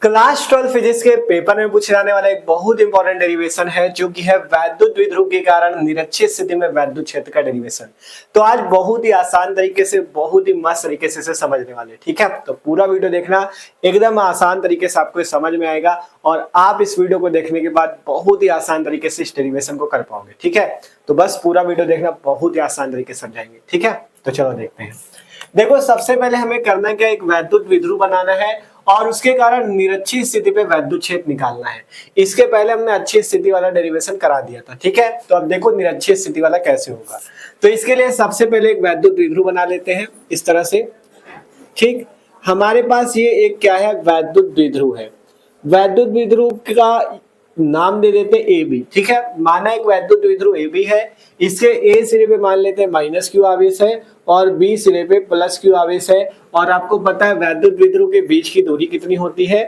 Class 12 physics के paper में पूछे जाने वाला एक बहुत इंपॉर्टेंट डेरिवेशन है जो कि है वैद्युत द्विध्रुव के कारण निरक्षीय स्थिति में वैद्युत क्षेत्र का डेरिवेशन। तो आज बहुत ही आसान तरीके से, बहुत ही मस्त तरीके से इसे समझने वाले, ठीक है। तो पूरा वीडियो देखना, एकदम आसान तरीके से आपको समझ में आएगा और आप इस वीडियो को देखने के बाद बहुत ही आसान तरीके से इस डेरिवेशन को कर पाओगे, ठीक है। तो बस पूरा वीडियो देखना, बहुत ही आसान तरीके से समझाएंगे, ठीक है। तो चलो देखते हैं। देखो, सबसे पहले हमें करना क्या, एक वैद्युत द्विध्रुव बनाना है और उसके कारण निरक्षीय स्थिति पे वैद्युत क्षेत्र निकालना है। इसके पहले हमने अच्छी स्थिति वाला डेरिवेशन करा दिया था, ठीक है। तो अब देखो निरक्षीय स्थिति वाला कैसे होगा। तो इसके लिए सबसे पहले एक वैद्युत द्विध्रुव बना लेते हैं इस तरह से, ठीक। हमारे पास ये एक क्या है, वैद्युत द्विध्रुव है। वैद्युत द्विध्रुव का नाम दे देते हैं ए बी, ठीक है। माना एक वैद्युत द्विध्रुव ए बी है, इसके ए सिरे पे मान लेते हैं माइनस क्यू आवेश है और बी सिरे पे प्लस क्यू आवेश है। और आपको पता है वैद्युत द्विध्रुव के बीच की दूरी कितनी होती है,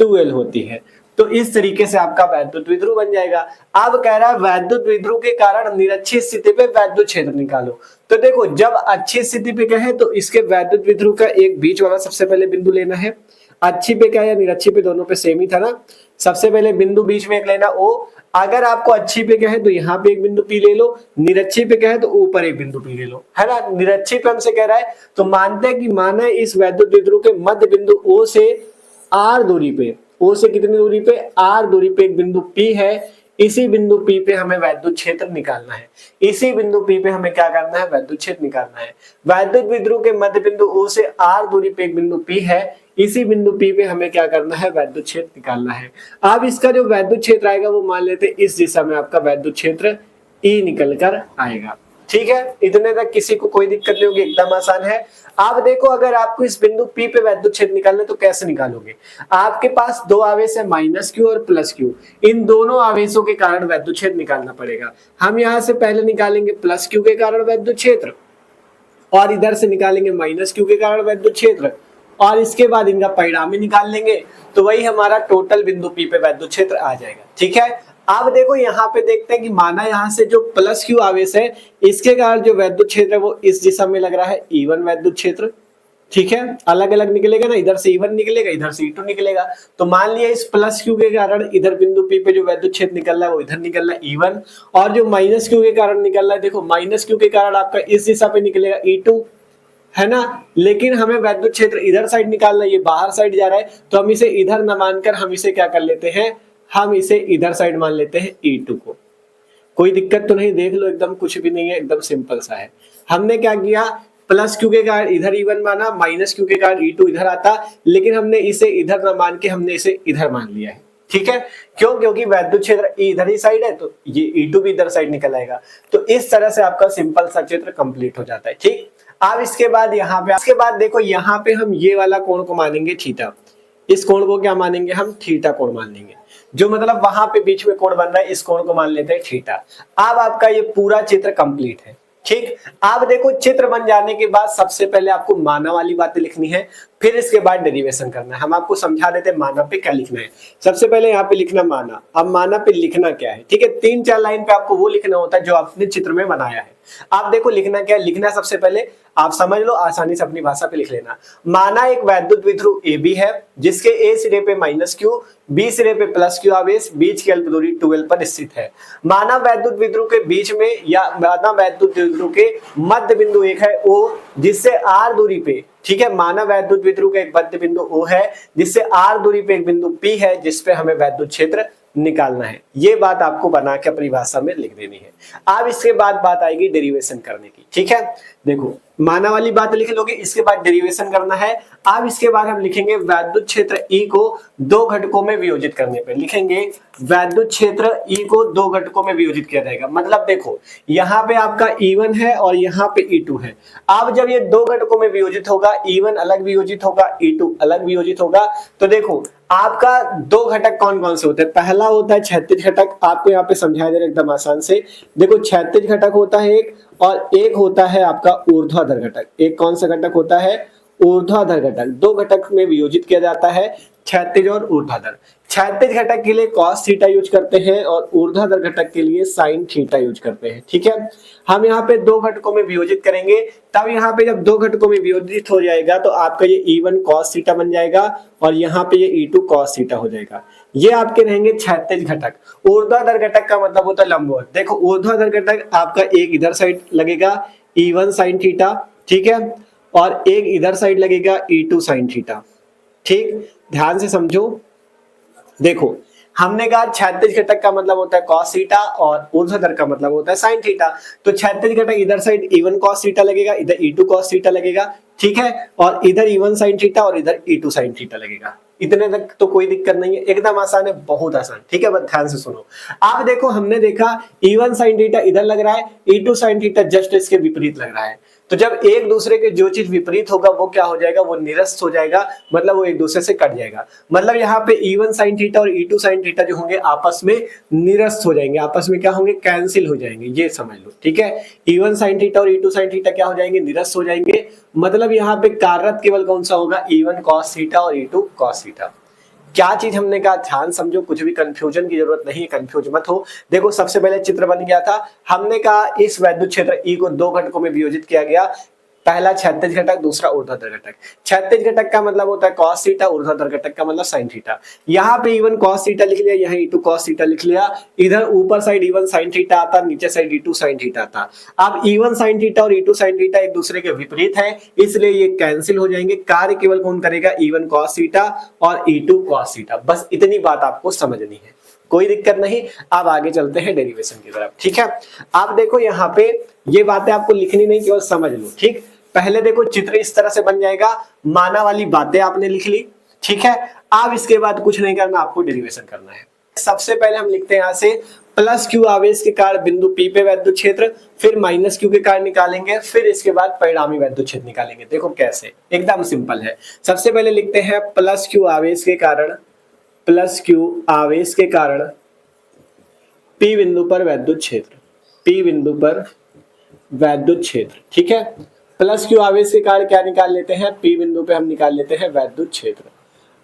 2l होती है। तो इस तरीके से आपका वैद्युत द्विध्रुव बन जाएगा। अब कह रहा है वैद्युत द्विध्रुव के कारण निरक्षीय स्थिति पे वैद्युत क्षेत्र निकालो। तो देखो, जब अच्छी स्थिति पे कहे तो इसके वैद्युत द्विध्रुव का एक बीच वाला सबसे पहले बिंदु लेना है। अच्छी पे क्या है, निरक्षी पे दोनों पे सेम ही था ना। सबसे पहले बिंदु बीच में एक लेना ओ। अगर आपको अच्छी पे कहे तो यहाँ पे एक बिंदु पी ले लो, निरक्षी पे कहे तो ऊपर एक बिंदु पी ले लो, है ना। निरक्षी पे हमसे कह रहा है तो मानते हैं कि माना इस वैद्युत द्विध्रुव के मध्य बिंदु ओ से आर दूरी पे, ओ से कितनी दूरी पे, आर दूरी पे एक बिंदु पी है। इसी बिंदु पी पे हमें वैद्युत क्षेत्र निकालना है। इसी बिंदु पी पे हमें क्या करना है, वैद्युत क्षेत्र निकालना है। वैद्युत द्विध्रुव के मध्य बिंदु ओ से आर दूरी पे एक बिंदु पी है। इसी बिंदु पी पे हमें क्या करना है, वैद्युत क्षेत्र निकालना है। अब इसका जो वैद्युत क्षेत्र आएगा वो मान लेते हैं इस दिशा में आपका वैद्युत क्षेत्र ई निकल कर आएगा, ठीक है। इतने तक किसी को कोई दिक्कत नहीं होगी, एकदम आसान है। आप देखो, अगर आपको इस बिंदु P पे वैद्युत क्षेत्र निकालना है तो कैसे निकालोगे। आपके पास दो आवेश है, माइनस क्यू और प्लस क्यू। इन दोनों आवेशों के कारण वैद्युत क्षेत्र निकालना पड़ेगा। हम यहाँ से पहले निकालेंगे प्लस क्यू के कारण वैद्युत क्षेत्र और इधर से निकालेंगे माइनस क्यू के कारण वैद्युत क्षेत्र और इसके बाद इनका परिणामी निकाल लेंगे। तो वही हमारा टोटल बिंदु P पे वैद्युत क्षेत्र आ जाएगा, ठीक है। अब देखो यहाँ पे देखते हैं कि माना यहाँ से जो प्लस क्यू आवेश है इसके कारण जो वैद्युत क्षेत्र है वो इस दिशा में लग रहा है E1 वैद्युत क्षेत्र, ठीक है। अलग अलग निकलेगा ना, इधर से E1 निकलेगा, इधर से E2 निकलेगा। तो मान लिया इस प्लस क्यू के कारण इधर बिंदु P पे जो वैद्युत क्षेत्र निकल रहा है वो इधर निकल रहा है E1 और जो माइनस क्यू के कारण निकल रहा है, देखो माइनस क्यू के कारण आपका इस दिशा पे निकलेगा E2, है ना। लेकिन हमें वैद्युत क्षेत्र इधर साइड निकालना है, ये बाहर साइड जा रहा है तो हम इसे इधर न मानकर हम इसे क्या कर लेते हैं, हम इसे इधर साइड मान लेते हैं E2 को। कोई दिक्कत तो नहीं, देख लो एकदम कुछ भी नहीं है, एकदम सिंपल सा है। हमने क्या किया, प्लस क्यू के कारण इधर E1 माना, माइनस क्यू के कारण E2 इधर आता, लेकिन हमने इसे इधर न मान के हमने इसे इधर मान लिया है, ठीक है। क्यों, क्योंकि वैद्युत क्षेत्र इधर ही साइड है तो ये E2 भी इधर साइड निकल आएगा। तो इस तरह से आपका सिंपल सा चित्र कंप्लीट हो जाता है, ठीक। अब इसके बाद यहाँ पे, इसके बाद देखो यहाँ पे हम ये वाला कोण को मानेंगे थीटा। इस कोण को क्या मानेंगे हम, थीटा कोण मान लेंगे। जो मतलब वहां पे बीच में कोण बन रहा है इस कोण को मान लेते हैं थीटा। अब आपका ये पूरा चित्र कंप्लीट है, ठीक। अब देखो चित्र बन जाने के बाद सबसे पहले आपको माना वाली बातें लिखनी है, फिर इसके बाद डेरिवेशन करना है। हम आपको समझा देते हैं माना पे क्या लिखना है। सबसे पहले यहाँ पे लिखना माना। अब माना पे लिखना क्या है, ठीक है। 3-4 लाइन पे आपको वो लिखना होता है जो आपने चित्र में बनाया है। आप देखो लिखना क्या है, लिखना सबसे पहले आप समझ लो, आसानी से अपनी भाषा पे लिख लेना। माना एक वैद्युत द्विध्रुव ए बी है जिसके ए सिरे पे माइनस क्यू, बी सिरे पे प्लस क्यू आवेश, बीच की अल्प दूरी 2l पर स्थित है। माना वैद्युत द्विध्रुव के बीच में या माना वैद्युत द्विध्रुव के मध्य बिंदु एक है O जिससे r दूरी पे, ठीक है। माना वैद्युत द्विध्रुव का एक मध्य बिंदु O है जिससे r दूरी पे एक बिंदु P है जिसपे हमें वैद्युत क्षेत्र निकालना है। ये बात आपको बना के अपनी भाषा में लिख देनी है। अब इसके बाद बात आएगी डेरिवेशन करने की, ठीक है। देखो माना वाली बात लिख लोगे, इसके बाद डेरिवेशन करना है। अब इसके बाद हम लिखेंगे वैद्युत क्षेत्र E को दो घटकों में वियोजित करने पे लिखेंगे वैद्युत क्षेत्र E को दो घटकों में वियोजित किया जाएगा। मतलब देखो यहाँ पे आपका E1 है और यहाँ पे E2 है। अब जब ये दो घटकों में वियोजित होगा, E1 अलग वियोजित होगा, E2 अलग वियोजित होगा, तो देखो आपका दो घटक कौन कौन से होते हैं। पहला होता है क्षैतिज घटक, आपको यहाँ पे समझाया जा रहा है एकदम आसान से। देखो क्षैतिज घटक होता है एक, और एक होता है आपका ऊर्ध्वाधर घटक। एक कौन सा घटक होता है, ऊर्ध्वाधर घटक। दो घटक में वियोजित किया जाता है, क्षैतिज और ऊर्ध्वाधर। क्षैतिज घटक के लिए cos थीटा यूज करते हैं और ऊर्ध्वाधर घटक के लिए sin थीटा यूज करते हैं। ठीक है, हम यहाँ पे दो घटकों में वियोजित करेंगे, तब यहाँ पे जब दो घटकों में वियोजित हो जाएगा तो आपका ये E1 cos थीटा बन जाएगा और यहाँ पे ये E2 cos थीटा हो जाएगा। ये आपके रहेंगे क्षैतिज घटक। ऊर्ध्वाधर घटक का मतलब होता है लंबवत। देखो ऊर्ध्वाधर घटक आपका एक इधर साइड लगेगा E1 sin थीटा, ठीक है, और एक इधर साइड लगेगा E2 sin थीटा। ठीक, ध्यान से समझो। देखो हमने कहा क्षैतिज घटक का मतलब होता है cos थीटा और ऊर्ध्वाधर का मतलब होता है sin थीटा। तो क्षैतिज घटक इधर साइड E1 cos थीटा लगेगा, इधर E2 cos थीटा लगेगा, ठीक है, और इधर E1 sin थीटा और इधर E2 sin थीटा लगेगा। इतने तक तो कोई दिक्कत नहीं है, एकदम आसान है, बहुत आसान। ठीक है, बस ध्यान से सुनो। आप देखो हमने देखा E1 sin थीटा इधर लग रहा है, E2 sin थीटा जस्ट इसके विपरीत लग रहा है। तो जब एक दूसरे के जो चीज विपरीत होगा वो क्या हो जाएगा, वो निरस्त हो जाएगा, मतलब वो एक दूसरे से कट जाएगा। मतलब यहाँ पे E1 sin थीटा और E2 sin थीटा जो होंगे आपस में निरस्त हो जाएंगे, आपस में क्या होंगे, कैंसिल हो जाएंगे, ये समझ लो। ठीक है, E1 sin थीटा और E2 sin थीटा क्या हो जाएंगे, निरस्त हो जाएंगे। मतलब यहाँ पे कार्यरत केवल कौन सा होगा, E1 cos थीटा और E2 cos थीटा। क्या चीज हमने कहा, ध्यान समझो, कुछ भी कंफ्यूजन की जरूरत नहीं है, कंफ्यूज मत हो। देखो सबसे पहले चित्र बन गया था, हमने कहा इस वैद्युत क्षेत्र E को दो घटकों में वियोजित किया गया, पहला क्षैतिज घटक, दूसरा ऊर्ध्वाधर घटक। क्षैतिज घटक का मतलब होता है cos थीटा, ऊर्ध्वाधर घटक का मतलब sin थीटा। यहाँ पे E1 cos थीटा लिख लिया, यहाँ E2 cos थीटा लिख लिया, इधर ऊपर साइड E1 sin थीटा आता, नीचे साइड E2 sin थीटा आता। अब E1 sin थीटा और E2 sin थीटा एक दूसरे के विपरीत है, इसलिए ये कैंसिल हो जाएंगे। कार्य केवल कौन करेगा, E1 cos थीटा और E2 cos थीटा। बस इतनी बात आपको समझनी है, कोई दिक्कत नहीं। अब आगे चलते हैं डेरिवेशन की तरफ। ठीक है, आप देखो यहाँ पे ये बातें आपको लिखनी नहीं, केवल समझ लो। ठीक, पहले देखो चित्र इस तरह से बन जाएगा, माना वाली बातें आपने लिख ली। ठीक है, अब इसके बाद कुछ नहीं करना, आपको डेरिवेशन करना है। सबसे पहले हम लिखते हैं यहाँ से प्लस क्यू आवेश के कारण बिंदु P पे वैद्युत क्षेत्र, फिर माइनस क्यू के कारण निकालेंगे, फिर इसके बाद परिणामी वैद्युत क्षेत्र निकालेंगे। देखो कैसे, एकदम सिंपल है। सबसे पहले लिखते हैं प्लस क्यू आवेश के कारण, प्लस क्यू आवेश के कारण P बिंदु पर वैद्युत क्षेत्र, P बिंदु पर वैद्युत क्षेत्र। ठीक है, प्लस क्यू आवेश के कारण क्या निकाल लेते हैं, P बिंदु पे हम निकाल लेते हैं वैद्युत क्षेत्र।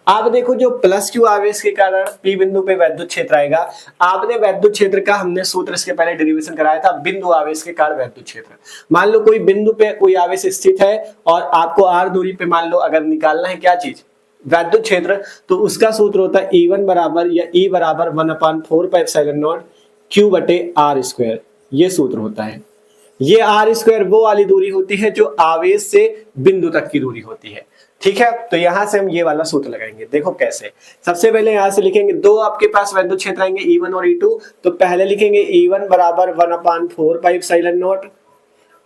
आप देखो जो प्लस क्यू आवेश के कारण P बिंदु पे वैद्युत क्षेत्र आएगा, आपने वैद्युत क्षेत्र का हमने सूत्र इसके पहले डेरिवेशन कराया था, बिंदु आवेश के कारण वैद्युत क्षेत्र। मान लो कोई बिंदु पे कोई आवेश स्थित है और आपको r दूरी पे मान लो अगर निकालना है क्या चीज, वैद्युत क्षेत्र, तो उसका सूत्र होता है E1 बराबर या E बराबर 1/4πε0 Q बटे r स्क्वायर। ये सूत्र होता है। ये r स्क्वायर वो वाली दूरी होती है जो आवेश से बिंदु तक की दूरी होती है। ठीक है, तो यहां से हम ये वाला सूत्र लगाएंगे। देखो कैसे, सबसे पहले यहां से लिखेंगे, दो आपके पास वैद्युत क्षेत्र आएंगे E1 और E2, तो पहले लिखेंगे E1 बराबर 1/4πε0।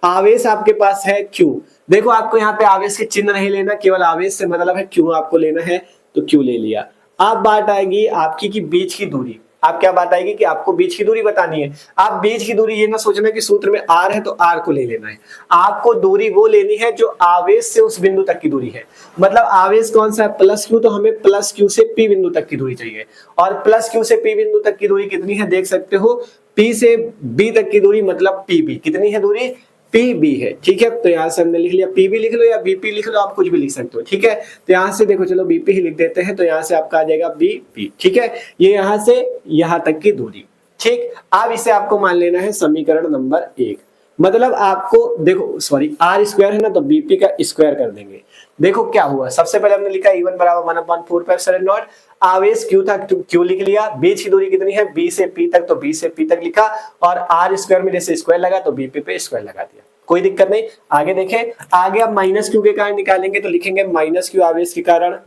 आवेश आपके पास है Q। देखो आपको यहाँ पे आवेश के चिन्ह नहीं लेना, केवल आवेश से मतलब है Q आपको लेना है, तो Q ले लिया। अब बात आएगी आपकी की बीच की दूरी। आप क्या बात आएगी कि आपको बीच की दूरी बतानी है। आप बीच की दूरी ये ना सोचना कि सूत्र में r है तो r को ले लेना है, आपको दूरी वो लेनी है जो आवेश से उस बिंदु तक की दूरी है। मतलब आवेश कौन सा है, प्लस क्यू, तो हमें प्लस क्यू से p बिंदु तक की दूरी चाहिए। और प्लस क्यू से p बिंदु तक की दूरी कितनी है, देख सकते हो, p से b तक की दूरी मतलब pb, कितनी है दूरी, PB है। ठीक है, तो यहाँ से हमने लिख लिया, PB लिख लो या BP लिख लो, आप कुछ भी लिख सकते हो। ठीक है, तो यहाँ से देखो, चलो BP ही लिख देते हैं, तो यहाँ से आपका आ जाएगा BP। ठीक है, ये यहाँ से यहाँ तक की दूरी। ठीक, अब इसे आपको मान लेना है समीकरण नंबर 1। मतलब आपको देखो, सॉरी r स्क्वायर है ना, तो BP का स्क्वायर कर देंगे। देखो क्या हुआ, सबसे पहले हमने लिखा E1 बराबर 1/4πε0, आवेश Q था, Q लिख लिया, बीच की दूरी कितनी है, B से P तक, तो B से P तक लिखा, और r स्क्वायर में जैसे स्क्वायर लगा तो BP पे स्क्वायर लगा दिया, कोई दिक्कत नहीं। आगे देखें, आगे अब माइनस क्यू के कारण निकालेंगे, तो लिखेंगे माइनस क्यू आवेश के कारण,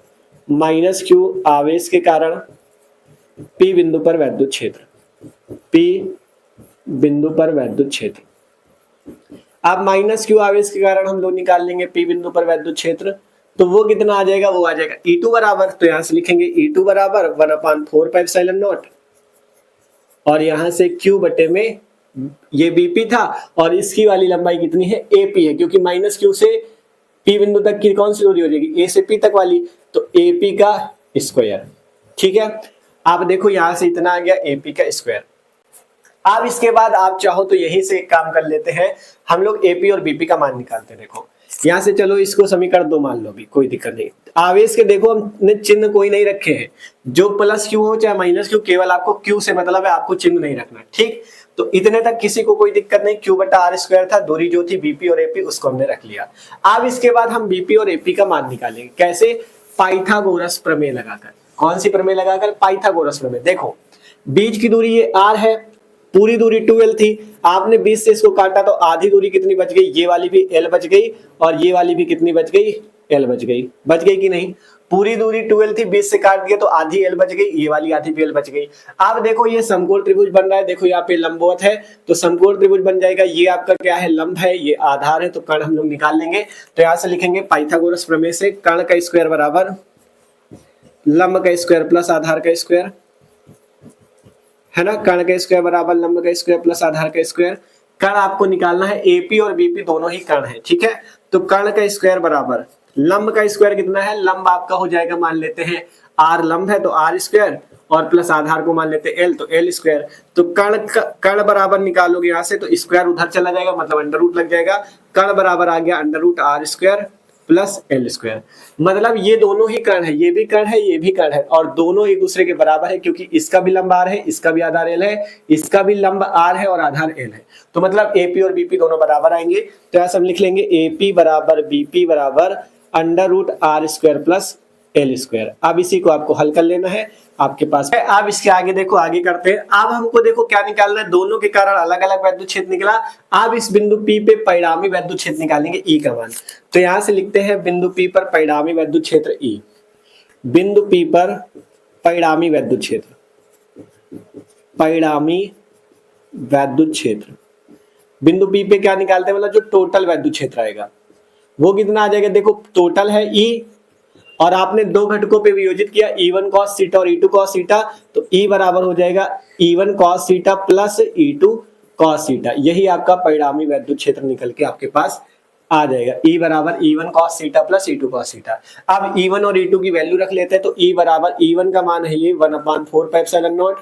माइनस क्यू आवेश के कारण P बिंदु पर वैद्युत क्षेत्र, P बिंदु पर वैद्युत क्षेत्र। अब माइनस क्यू आवेश के कारण हम लोग निकाल लेंगे P बिंदु पर वैद्युत क्षेत्र, तो वो कितना आ जाएगा, वो आ जाएगा E2 बराबर, तो यहां से लिखेंगे E2 बराबर 1/4πε0, और यहां से Q बटे में ये BP था और इसकी वाली लंबाई कितनी है, AP है, क्योंकि माइनस क्यू से P बिंदु तक की कौन सी दूरी हो जाएगी, A से P तक वाली, तो AP का स्क्वायर। ठीक है, आप देखो यहां से इतना आ गया AP का स्क्वायर। अब इसके बाद आप चाहो तो यही से एक काम कर लेते हैं, हम लोग AP और BP का मान निकालते हैं। देखो यहाँ से चलो इसको समीकरण 2 मान लो, भी कोई दिक्कत नहीं। आवेश के देखो हमने चिन्ह कोई नहीं रखे हैं, जो प्लस क्यू हो चाहे माइनस क्यू, केवल आपको क्यू से मतलब है, आपको चिन्ह नहीं रखना, ठीक। तो इतने तक किसी को कोई दिक्कत नहीं, क्यू बटा आर स्क्वायर था, दूरी जो थी बीपी और एपी उसको हमने रख लिया। अब इसके बाद हम बीपी और एपी का मान निकालेंगे, कैसे? पाइथागोरस प्रमेय लगाकर। कौन सी प्रमेय लगाकर? पाइथागोरस प्रमेय। देखो बीच की दूरी ये आर है, पूरी दूरी 2l थी, आपने 20 से इसको काटा तो आधी दूरी कितनी बच गई? ये वाली भी l बच गई और ये वाली भी कितनी बच गई? l बच गई। बच गई कि नहीं? पूरी दूरी 2l थी, 20 से काट दिया तो आधी l बच गई, ये वाली आधी भी l बच गई। अब देखो ये समकोण त्रिभुज बन रहा है, देखो यहाँ पे लंबवत है तो समकोण त्रिभुज बन जाएगा। ये आपका क्या है? लंब है, ये आधार है, तो कर्ण हम लोग निकाल लेंगे। तो यहाँ से लिखेंगे पाइथागोरस प्रमेय से कर्ण का स्क्वायर बराबर लंब का स्क्वायर प्लस आधार का स्क्वायर, है ना। कर्ण का स्क्वायर बराबर लंब का स्क्वायर प्लस आधार का स्क्वायर। कर्ण आपको निकालना है, एपी और बीपी दोनों ही कर्ण है, ठीक है। तो कर्ण का स्क्वायर बराबर लंब का स्क्वायर कितना है? लंब आपका हो जाएगा, मान लेते हैं आर लंब है तो आर स्क्वायर और प्लस आधार को मान लेते हैं एल, तो एल स्क्वायर। तो कर्ण बराबर निकालोगे यहाँ से तो स्क्वायर उधर चला जाएगा, मतलब अंडर रूट लग जाएगा। कर्ण बराबर आ गया under root r square plus l square. मतलब ये दोनों ही कर्ण है, ये भी कर्ण है, ये भी कर्ण है, और दोनों एक दूसरे के बराबर है, क्योंकि इसका भी लंब आर है, इसका भी आधार एल है, इसका भी लंब आर है और आधार एल है। तो मतलब एपी और बीपी दोनों बराबर आएंगे। तो ऐसा हम लिख लेंगे एपी बराबर बीपी बराबर under root r square plus l square. अब इसी को आपको हल कर लेना है, आपके पास है। अब इसके आगे देखो, आगे करते हैं। अब हमको देखो क्या निकालना है, दोनों के कारण अलग अलग वैद्युत क्षेत्र निकला। अब इस बिंदु P पे परिणामी वैद्युत क्षेत्र निकालेंगे E का मान। तो यहां से लिखते हैं बिंदु P पर परिणामी वैद्युत क्षेत्र E। बिंदु P पर परिणामी वैद्युत क्षेत्र, परिणामी वैद्युत क्षेत्र। बिंदु P पे क्या निकालते हैं? मतलब जो टोटल वैद्युत क्षेत्र आएगा वो कितना आ जाएगा? देखो टोटल है E और आपने दो घटकों पे वियोजित किया, E1 cos थीटा और E2 cos थीटा, तो E बराबर हो जाएगा E1 cos theta plus E2 cos theta. यही आपका परिणामी वैद्युत क्षेत्र निकल के आपके पास आ जाएगा। E बराबर E1 cos theta plus E2 cos theta. अब E1 और E2 की वैल्यू रख लेते हैं, तो E बराबर E1 का मान है ये 1/4πε0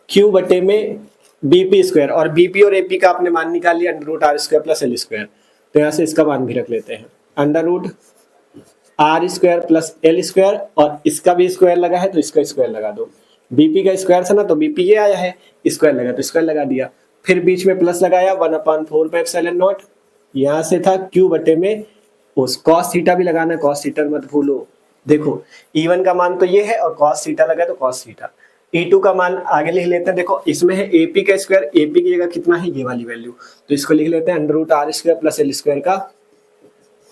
Q बटे में BP स्क्वायर, और BP और AP का आपने मान निकाल लिया under root r square plus l square. तो यहाँ से इसका मान भी रख लेते हैं, under root r square plus l square, और इसका भी स्क्वायर लगा है तो इसका स्क्वायर लगा दो। बीपी का स्क्वायर था ना, तो बीपी ये आया है, स्क्वायर लगा तो स्क्वायर लगा दिया। फिर बीच में प्लस लगाया 1/4πε0, यहाँ से था क्यू बटे में उस कॉस थीटा भी लगाना है, कॉस थीटा मत भूलो। देखो E1 का मान तो ये है और कॉस थीटा लगा तो कॉस थीटा। E2 का मान आगे लिख लेते हैं। देखो इसमें है AP का स्क्वायर, AP की जगह कितना है? ये वाली वैल्यू, तो इसको लिख लेते हैं under root r square plus l square का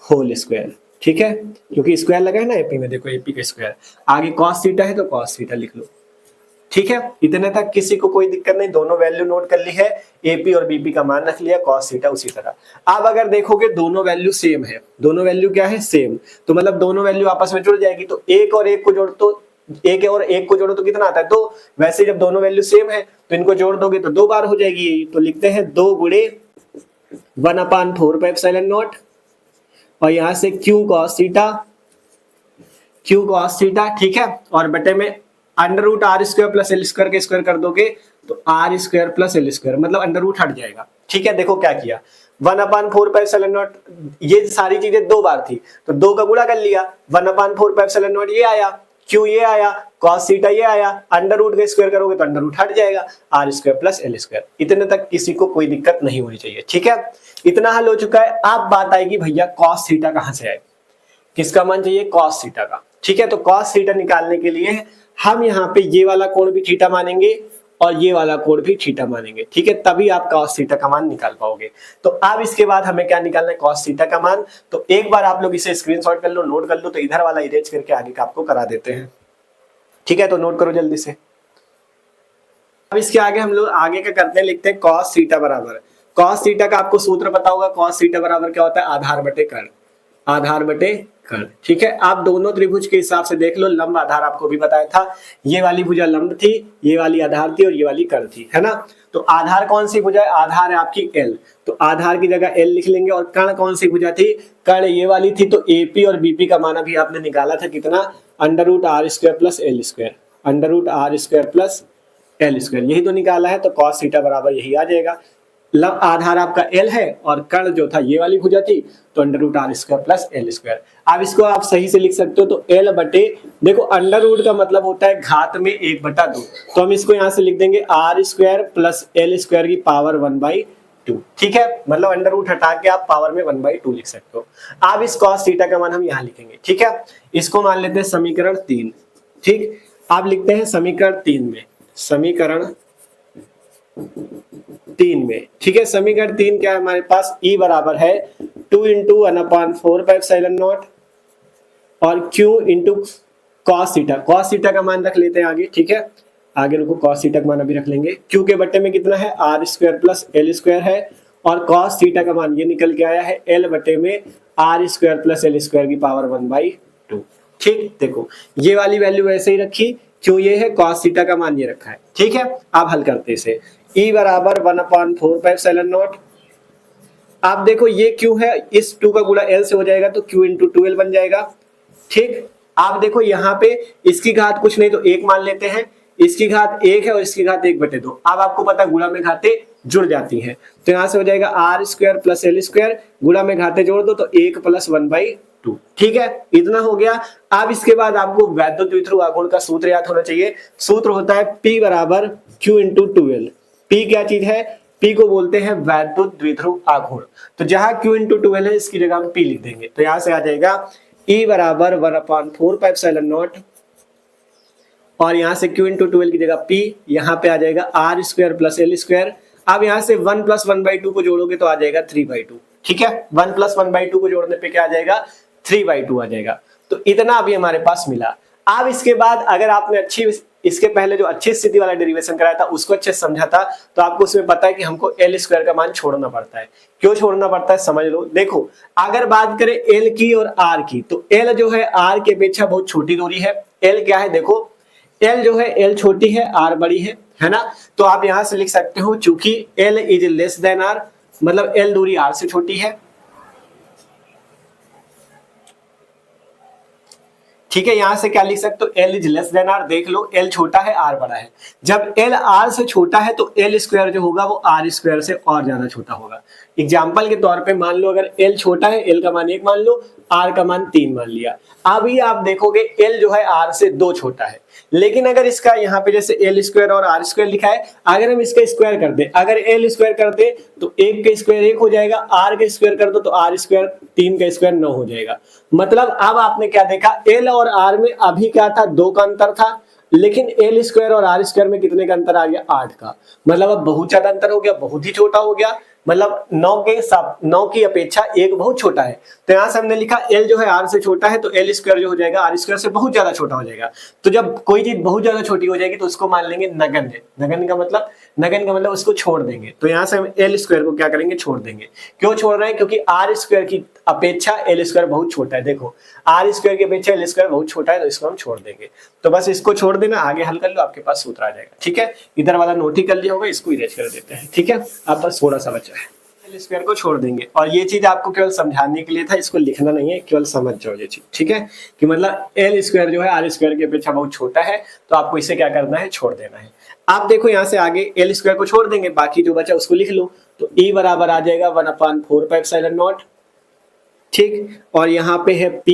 होल स्क्वायर, ठीक है, क्योंकि स्क्वायर लगा है ना एपी में। देखो एपी का स्क्वायर, आगे कॉस थीटा है तो कॉस थीटा लिख लो, ठीक है। इतने तक किसी को कोई दिक्कत नहीं, दोनों वैल्यू नोट कर ली है, एपी और बीपी का मान रख लिया, कॉस थीटा उसी तरह। अब अगर देखोगे दोनों वैल्यू सेम है, दोनों वैल्यू क्या है? सेम, तो मतलब दोनों वैल्यू आपस में जुड़ जाएगी। तो एक और एक को जोड़, तो एक और एक को जोड़ो तो कितना आता है? 2। वैसे जब दोनों वैल्यू सेम है तो इनको जोड़ दोगे तो 2 बार हो जाएगी। तो लिखते हैं 2 गुणे 1/4πε0 और यहां से Q cos थीटा, ठीक है, और बटे में under root r square plus l square के स्क्वायर कर दोगे तो r square plus l square, मतलब अंडर रूट हट जाएगा, ठीक है। देखो क्या किया, 1/4πε0, ये सारी चीजें 2 बार थी तो 2 का गुणा कर लिया, 1/4πε0 ये आया, Q ये आया, cos थीटा ये आया, अंडर रूट का स्क्वायर करोगे तो अंडर रूट हट जाएगा, r square plus l square. इतने तक किसी को कोई दिक्कत नहीं होनी चाहिए, ठीक है। इतना हल हो चुका है। अब बात आएगी भैया cos थीटा कहां से आए, किसका मान चाहिए? cos थीटा का, ठीक है। तो cos थीटा निकालने के लिए हम यहाँ पे ये वाला कोण भी थीटा मानेंगे और ये वाला कोण भी थीटा मानेंगे, ठीक है, तभी आप cos थीटा का मान निकाल पाओगे। तो अब इसके बाद हमें क्या निकालना है? cos थीटा का मान। तो एक बार आप लोग इसे स्क्रीनशॉट कर लो, नोट कर लो, तो इधर वाला इरेज करके आगे का आपको करा देते हैं, ठीक है। तो नोट करो जल्दी से। अब इसके आगे हम लोग आगे का करते हैं, लिखते हैं cos थीटा बराबर, cos थीटा का आपको सूत्र पता होगा, cos थीटा बराबर क्या होता है? आधार बटे कर्ण, आधार बटे कर्ण, ठीक है। आप दोनों त्रिभुज के हिसाब से देख लो, लंब आधार आपको भी बताया था, ये वाली भुजा लंब थी, ये वाली आधार थी और ये वाली कर्ण थी, है ना। तो आधार कौन सी भुजा है? आधार है आपकी L, तो आधार की जगह L लिख लेंगे। और कर्ण कौन सी भुजा थी? कर्ण ये वाली थी। तो AP और BP का मान अभी आपने निकाला था कितना? Under root r square plus l square, under root r square plus l square, यही तो निकाला है। तो cos थीटा बराबर यही आ जाएगा। आधार आपका L है और कर्ण जो था ये वाली भुजा थी, तो under root r square plus l square. अब इसको आप सही से लिख सकते हो, तो L बटे, देखो अंडर रूट का मतलब होता है घात में 1/2, तो हम इसको यहाँ से लिख देंगे r square plus l square की पावर 1/2। ठीक है, मतलब अंडर रूट हटा के आप पावर में 1/2 लिख सकते हो। अब इस cos थीटा का मान हम यहाँ लिखेंगे। ठीक है, इसको मान लेते हैं समीकरण 3। ठीक, आप लिखते हैं समीकरण 3 में, समीकरण 3 में। ठीक है, समीकरण 3 क्या है हमारे पास, E बराबर है 2 इंटू 1/4 और Q into cos theta. Cos theta का मान रख लेते हैं आगे। ठीक है, आगे रुको, कॉस थीटा का मान अभी रख लेंगे। Q के बट्टे में कितना है, r square plus l square है, और कॉस थीटा का मान ये निकल के आया है L बट्टे में r square plus l square की पावर 1/2। ठीक, देखो ये वाली वैल्यू ऐसे ही रखी, क्यों ये है cos थीटा का मान ये रखा है। ठीक है, आप हल करते इसे, E बराबर 1/4 आप देखो ये क्यों है, इस 2 का गुणा L से हो जाएगा तो Q इंटू 2L बन जाएगा। ठीक, आप देखो यहाँ पे इसकी घात कुछ नहीं तो 1 मान लेते हैं, इसकी घात 1 है और इसकी घात 1/2। अब आपको पता गुणा में घातें जुड़ जाती हैं, तो यहाँ से हो जाएगा r square plus l square, गुणा में घातें जोड़ दो तो 1 प्लस 1/2। ठीक है, इतना हो गया। अब इसके बाद आपको वैद्युत द्विध्रुव आघूर्ण का सूत्र याद होना चाहिए। सूत्र होता है P बराबर Q इंटू 2L। P क्या चीज है, P को बोलते हैं वैद्युत द्विध्रुव आघूर्ण। तो जहां Q इंटू 2L है, इसकी जगह हम P लिख देंगे, तो यहां से आ जाएगा E बराबर 1/4 और यहाँ से Q इंटू 2L की जगह P, यहाँ पे आ जाएगा r square plus l square. अब यहाँ से 1 प्लस 1/2 को जोड़ोगे तो आ जाएगा 3/2। ठीक है, 1 प्लस 1/2 को जोड़ने पे क्या आ जाएगा, 3/2 आ जाएगा। तो इतना अभी हमारे पास मिला। अब इसके बाद अगर आपने इसके पहले जो अच्छी स्थिति वाला डेरिवेशन कराया था उसको अच्छे से समझा था, तो आपको उसमें पता है कि हमको एल स्क्वायर का मान छोड़ना पड़ता है। क्यों छोड़ना पड़ता है समझ लो। देखो अगर बात करें एल की और आर की, तो एल जो है आर की अपेक्षा बहुत छोटी दूरी है। एल क्या है, देखो एल जो है, एल छोटी है आर बड़ी है ना। तो आप यहां से लिख सकते हो चूंकि l is less than r, मतलब एल दूरी आर से छोटी है। ठीक है, यहां से क्या लिख सकते हो, l is less than r. देख लो एल छोटा है आर बड़ा है, जब एल आर से छोटा है तो एल स्क्वायर जो होगा वो आर स्क्वायर से और ज्यादा छोटा होगा। एग्जाम्पल के तौर पे मान लो अगर एल छोटा है, एल का मान 1 मान लो, आर का मान 3 मान लिया। अभी आप देखोगे एल जो है आर से 2 छोटा है, लेकिन अगर इसका यहाँ पे जैसे एल स्क्वायर और आर स्क्वायर लिखा है, अगर हम इसका स्क्वायर कर दे, अगर एल स्क्वायर कर दे तो 1 का स्क्वायर 1 हो जाएगा, आर का स्क्वायर कर दो तो आर स्क्वायर 3 का स्क्वायर 9 हो जाएगा। मतलब अब आपने क्या देखा, एल और आर में अभी क्या था, 2 का अंतर था, लेकिन एल स्क्वायर और आर स्क्वायर में कितने का अंतर आ गया, 8 का। मतलब अब बहुत ज्यादा अंतर हो गया, बहुत ही छोटा हो गया। मतलब 9 की अपेक्षा 1 बहुत छोटा है। तो यहां से हमने लिखा एल जो है आर से छोटा है तो एल स्क्वायर जो हो जाएगा आर स्क्वायर से बहुत ज्यादा छोटा हो जाएगा। तो जब कोई चीज बहुत ज्यादा छोटी हो जाएगी तो उसको मान लेंगे नगण्य। नगण्य का मतलब उसको छोड़ देंगे। तो यहाँ से हम एल स्क्वायर को क्या करेंगे, छोड़ देंगे। क्यों छोड़ रहे हैं, क्योंकि आर स्क्वायर की अपेक्षा एल स्क्वायर बहुत छोटा है। देखो आर स्क्वायर की अपेक्षा एल स्क्वायर बहुत छोटा है, तो इसको हम छोड़ देंगे। तो बस इसको छोड़ देना, आगे हल कर लो, आपके पास सूत्र आ जाएगा। ठीक है, इधर वाला नोट ही कर लिया होगा, इसको इरेज कर देते हैं। ठीक है, अब बस थोड़ा सा बचा है, एल स्क्वायर को छोड़ देंगे। और ये चीज आपको केवल समझाने के लिए था, इसको लिखना नहीं है, केवल समझ जाओ ये चीज। ठीक है, कि मतलब एल स्क्वायर जो है आर स्क्वायर की अपेक्षा बहुत छोटा है, तो आपको इसे क्या करना है, छोड़ देना है। आप देखो यहाँ से आगे एल स्क्वायर को छोड़ देंगे, बाकी जो बचा उसको लिख लो। तो E बराबर आ जाएगा 1/4। ठीक, और यहाँ पे है P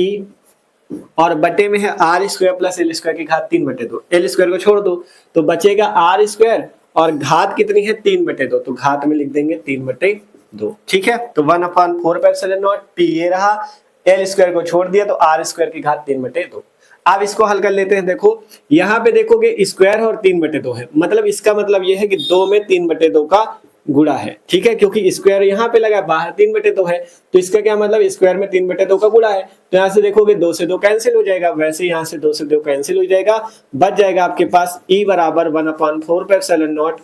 और बटे में है r square plus l square की घात 3/2। एल स्क्वायर को छोड़ दो तो बचेगा आर स्क्वायर और घात कितनी है, 3/2, तो घात में लिख देंगे 3/2। ठीक है, तो 1/4 P ये रहा, एल स्क्वायर को छोड़ दिया तो आर स्क्वायर की घात 3/2। अब इसको हल कर लेते हैं। देखो यहाँ पे देखोगे स्क्वायर और 3/2 है, मतलब इसका मतलब ये है कि 2 में 3/2 का गुणा है। ठीक है, क्योंकि स्क्वायर यहाँ पे लगा, बाहर 3/2 है, तो इसका क्या मतलब, स्क्वायर में 3/2 का गुणा है। तो यहाँ से देखोगे 2 से 2 कैंसिल हो जाएगा, वैसे यहाँ से 2 से 2 कैंसिल हो जाएगा, बच जाएगा आपके पास E बराबर 1/4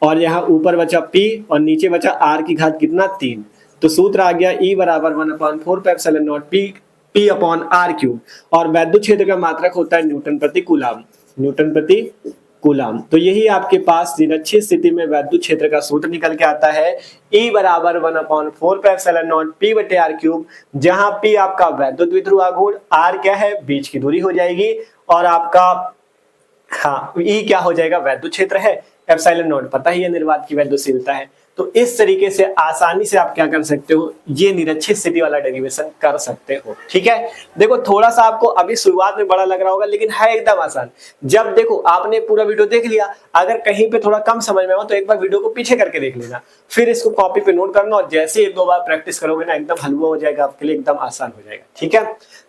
और यहाँ ऊपर बचा P और नीचे बचा R की घात कितना, 3। तो सूत्र आ गया E बराबर 1/4 P अपॉन R क्यूब। और वैद्युत क्षेत्र का मात्रक होता है न्यूटन प्रति कूलाम। न्यूटन प्रति कूलाम। तो यही आपके पास निरक्षीय स्थिति में वैद्युत क्षेत्र का सूत्र निकल के आता है, E बराबर 1/4 P बटे R क्यूब, जहां P आपका वैद्युत द्विध्रुव आघूर्ण, R क्या है, बीच की दूरी हो जाएगी, और आपका E क्या हो जाएगा, वैद्युत क्षेत्र है, एप्सिलॉन नॉट पता ही है निर्वात की वैद्युतशीलता है। तो इस तरीके से आसानी से आप क्या कर सकते हो, ये निरक्षित स्थिति वाला डेरिवेशन कर सकते हो। ठीक है, देखो थोड़ा सा आपको अभी शुरुआत में बड़ा लग रहा होगा, लेकिन है एकदम आसान। जब देखो आपने पूरा वीडियो देख लिया, अगर कहीं पे थोड़ा कम समझ में हो तो एक बार वीडियो को पीछे करके देख लेना, फिर इसको कॉपी पे नोट करना, और जैसे एक दो बार प्रैक्टिस करोगे ना एकदम हलवा हो जाएगा, आपके लिए एकदम आसान हो जाएगा। ठीक है,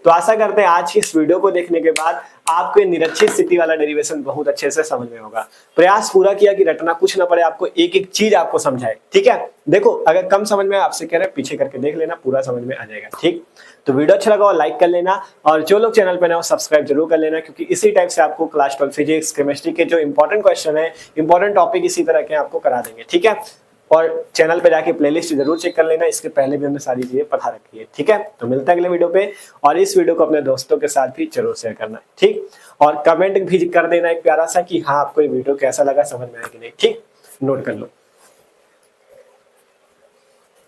तो आशा करते हैं आज की इस वीडियो को देखने के बाद आपको निरक्षित स्थिति वाला डेरिवेशन बहुत अच्छे से समझ में होगा। प्रयास पूरा किया कि रटना कुछ ना पड़े, आपको एक एक चीज आपको समझाए। ठीक है, देखो अगर कम समझ में आपसे कह रहे हैं पीछे करके देख लेना, पूरा समझ में आ जाएगा। ठीक, तो वीडियो अच्छा लगा और लाइक कर लेना, और जो लोग चैनल पे नए हो सब्सक्राइब जरूर कर लेना, क्योंकि इसी टाइप से आपको क्लास 12 फिजिक्स केमिस्ट्री के जो इंपॉर्टेंट क्वेश्चन है, इंपॉर्टेंट टॉपिक इसी तरह के आपको करा देंगे। ठीक है, और चैनल पे जाके प्लेलिस्ट जरूर चेक कर लेना, इसके पहले भी हमने सारी चीजें पढ़ा रखी है। ठीक है, तो मिलता है अगले वीडियो पे, और इस वीडियो को अपने दोस्तों के साथ भी जरूर शेयर करना। ठीक, और कमेंट भी कर देना एक प्यारा सा कि हाँ आपको ये वीडियो कैसा लगा, समझ में आया कि नहीं। ठीक, नोट कर लो।